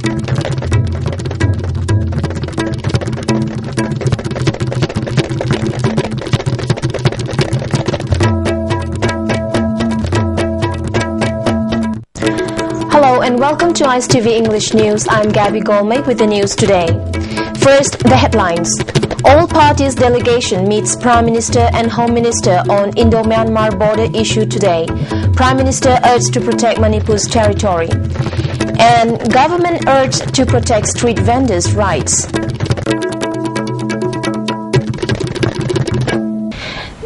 Hello and welcome to ISTV English News. I'm Gabby Golmay with the news today. First, the headlines. All parties delegation meets Prime Minister and Home Minister on Indo-Myanmar border issue today. Prime Minister urged to protect Manipur's territory. And government urged to protect street vendors' rights.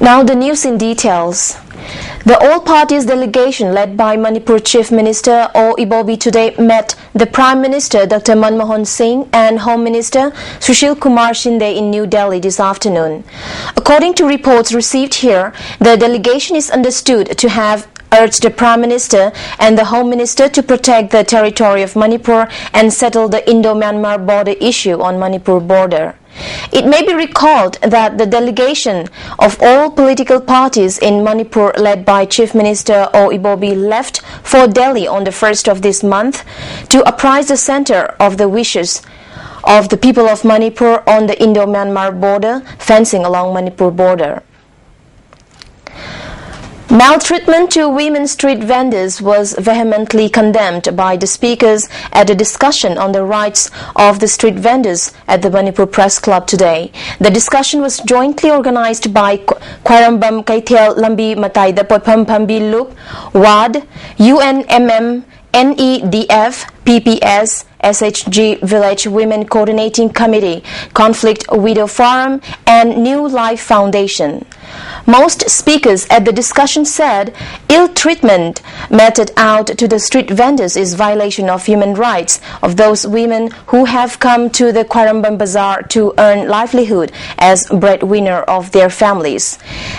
Now the news in details. The all-parties delegation led by Manipur Chief Minister O Ibobi today met the Prime Minister Dr. Manmohan Singh and Home Minister Sushil Kumar Shinde in New Delhi this afternoon. According to reports received here, the delegation is understood to have urged the Prime Minister and the Home Minister to protect the territory of Manipur and settle the Indo-Myanmar border issue on Manipur border. It may be recalled that the delegation of all political parties in Manipur led by Chief Minister O Ibobi left for Delhi on the 1st of this month to apprise the center of the wishes of the people of Manipur on the Indo-Myanmar border, fencing along Manipur border. Maltreatment to women street vendors was vehemently condemned by the speakers at a discussion on the rights of the street vendors at the Manipur Press Club today. The discussion was jointly organized by Kwairambam Kaithel Lambi Mataida Poipam Pambi Loop, WAD, UNMM, NEDF, PPS, SHG Village Women Coordinating Committee, Conflict Widow Forum, and New Life Foundation. Most speakers at the discussion said ill treatment meted out to the street vendors is violation of human rights of those women who have come to the Kwairambam Bazaar to earn livelihood as breadwinner of their families.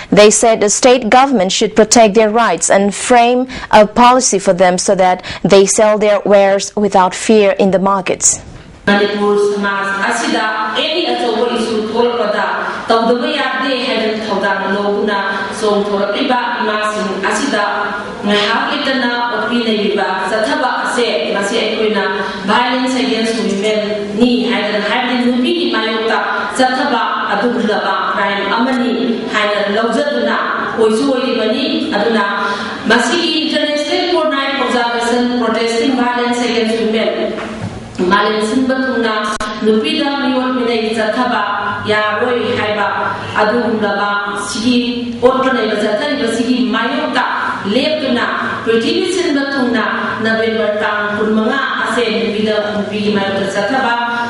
They said the state government should protect their rights and frame a policy for them so that they sell their wares without fear in the markets. Manipur Samas Asida, any other issue told Pada, Tawdaway Abde had Tawdan Loguna, so Torapiba, Masin Asida, Mahakitana, Opina Yiba, Sataba Ase, Masi Equina, violence against women, Ni, had Nubi, Mayota, Sataba, Abdulaba, crime, Amani, had Lozaduna, Oizui Bani, Aduna, Masi International for night observation protesting violence against women. Malinsin Batuna, Lupida, Miwan Minay Zataba, Yaroi Haiba, Adulaba, Sigi, Otaneva Zatari, Sigi, Mayota, Lepuna, Pretinisin Batuna, November Town, Purmanga, Asen, Vida, Nubi, Mayota Zataba,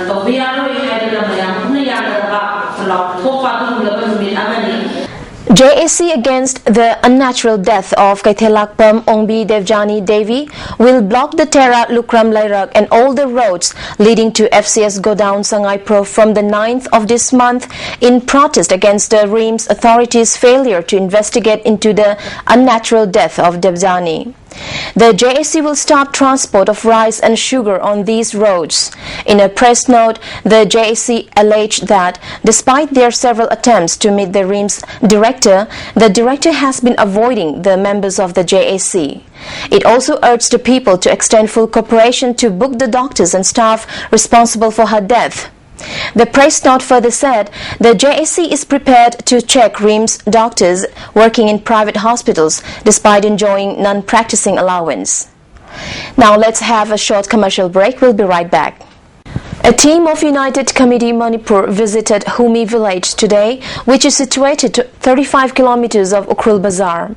Tobiaro, Haidamaya, Nayaraba, Tofa, Laban, Amani. JAC against the unnatural death of Kaithelakpam Ongbi Devjani Devi will block the Tera Lukram Lairak and all the roads leading to FCS Godown Sangai Pro from the 9th of this month in protest against the RIMS authorities' failure to investigate into the unnatural death of Devjani. The JAC will stop transport of rice and sugar on these roads. In a press note, the JAC alleged that despite their several attempts to meet the RIMS director, the director has been avoiding the members of the JAC. It also urged the people to extend full cooperation to book the doctors and staff responsible for her death. The press note further said the JAC is prepared to check RIMS doctors working in private hospitals despite enjoying non-practicing allowance. Now let's have a short commercial break. We'll be right back. A team of United Committee Manipur visited Humi village today, which is situated 35 kilometers of Ukrul Bazaar.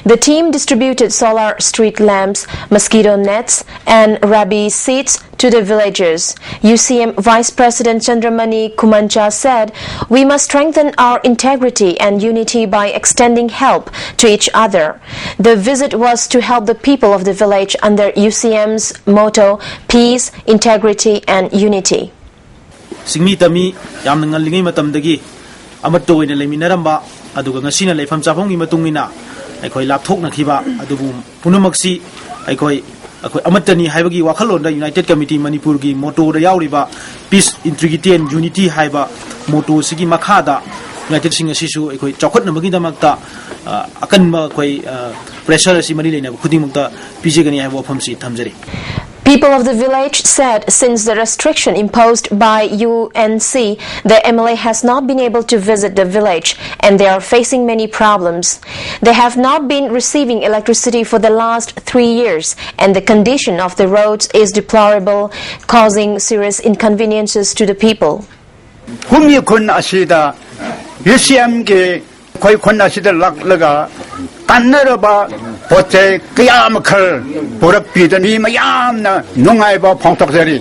The team distributed solar street lamps, mosquito nets, and rabi seeds to the villagers. UCM Vice President Chandramani Kumancha said, "We must strengthen our integrity and unity by extending help to each other." The visit was to help the people of the village under UCM's motto, Peace, Integrity, and Unity. Singmi tami yam ngalingay matamdagi amato ina leminaramba aduga ngasina leifam chapong imatungina aikoi lapthok nakhiba adubu punumaksi aikoi amatani haibagi wakhalon da United Committee Manipur gi motto da yauriba Peace, Integrity and Unity haiba motto sigi makhada United Singa sisu aikoi chokhatna magi damakta akanma koi pressure si mari leina khudimukta pijegani haibo famsi thamjari. People of the village said since the restriction imposed by UNC, the MLA has not been able to visit the village and they are facing many problems. They have not been receiving electricity for the last 3 years and the condition of the roads is deplorable, causing serious inconveniences to the people. 보체 그야마클 보럽비더니 마야암나 농아이바 봉톡저리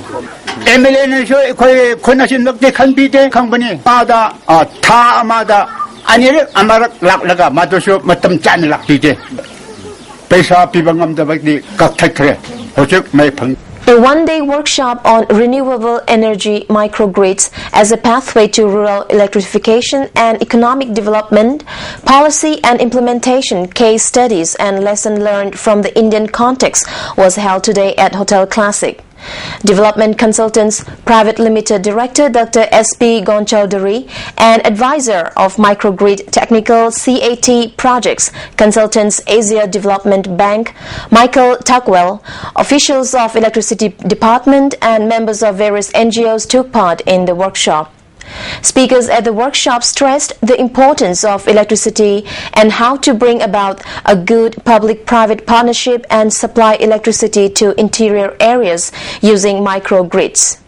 MLA는 저 거의 권하신 넉대 칸비데 강분이 마다 타마다 아니를 아마락 락라가 마도쇼 맞담 짠 락비데 배사 비방감다 박디 각택트레 호적 매펑. A one-day workshop on renewable energy microgrids as a pathway to rural electrification and economic development, policy and implementation, case studies and lesson learned from the Indian context was held today at Hotel Classic. Development Consultants Private Limited Director Dr. S.P. Gonchowdhury and Advisor of Microgrid Technical CAT Projects Consultants Asia Development Bank Michael Tuckwell, officials of Electricity Department and members of various NGOs took part in the workshop. Speakers at the workshop stressed the importance of electricity and how to bring about a good public-private partnership and supply electricity to interior areas using microgrids.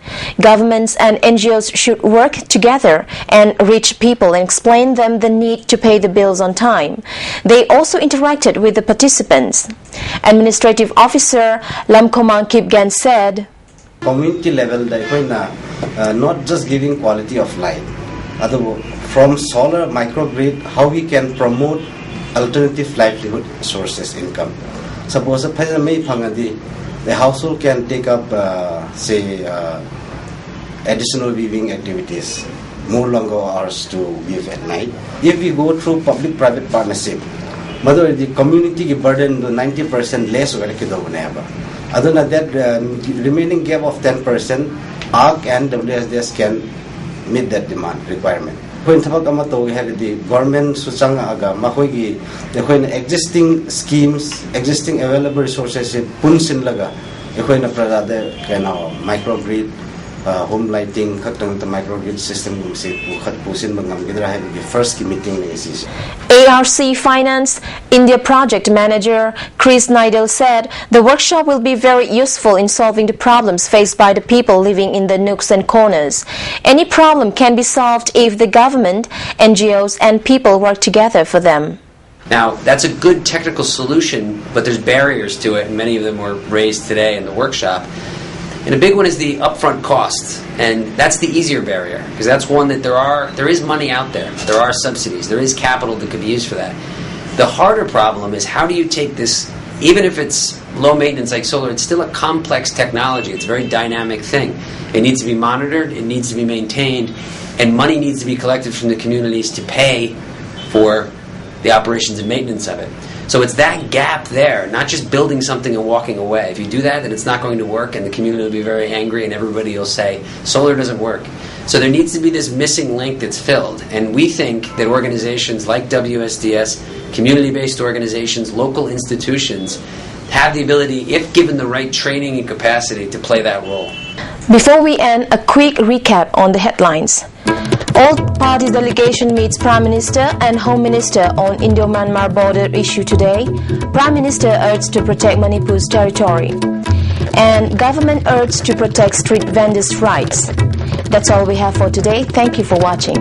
Governments and NGOs should work together and reach people and explain them the need to pay the bills on time. They also interacted with the participants. Administrative Officer Lamkomang Kipgan said, community level, not just giving quality of life. From solar microgrid, how we can promote alternative livelihood sources income. Suppose the household can take up, additional weaving activities, more longer hours to weave at night. If we go through public-private partnership, the community burden 90% less. Other than that, remaining gap of 10%, ARC and WSDS can meet that demand requirement. When the government existing schemes, existing available resources, microgrid, home lighting, the microgrid system, first meeting. ARC Finance India Project Manager Chris Nidal said the workshop will be very useful in solving the problems faced by the people living in the nooks and corners. Any problem can be solved if the government, NGOs and people work together for them. Now, that's a good technical solution, but there's barriers to it, and many of them were raised today in the workshop. And a big one is the upfront costs, and that's the easier barrier, because that's one that there is money out there, there are subsidies, there is capital that could be used for that. The harder problem is how do you take this, even if it's low maintenance like solar, it's still a complex technology, it's a very dynamic thing. It needs to be monitored, it needs to be maintained, and money needs to be collected from the communities to pay for the operations and maintenance of it. So it's that gap there, not just building something and walking away. If you do that, then it's not going to work and the community will be very angry and everybody will say, solar doesn't work. So there needs to be this missing link that's filled. And we think that organizations like WSDS, community-based organizations, local institutions, have the ability, if given the right training and capacity, to play that role. Before we end, a quick recap on the headlines. All parties delegation meets Prime Minister and Home Minister on Indo-Myanmar border issue today. Prime Minister urged to protect Manipur's territory. And government urged to protect street vendors' rights. That's all we have for today. Thank you for watching.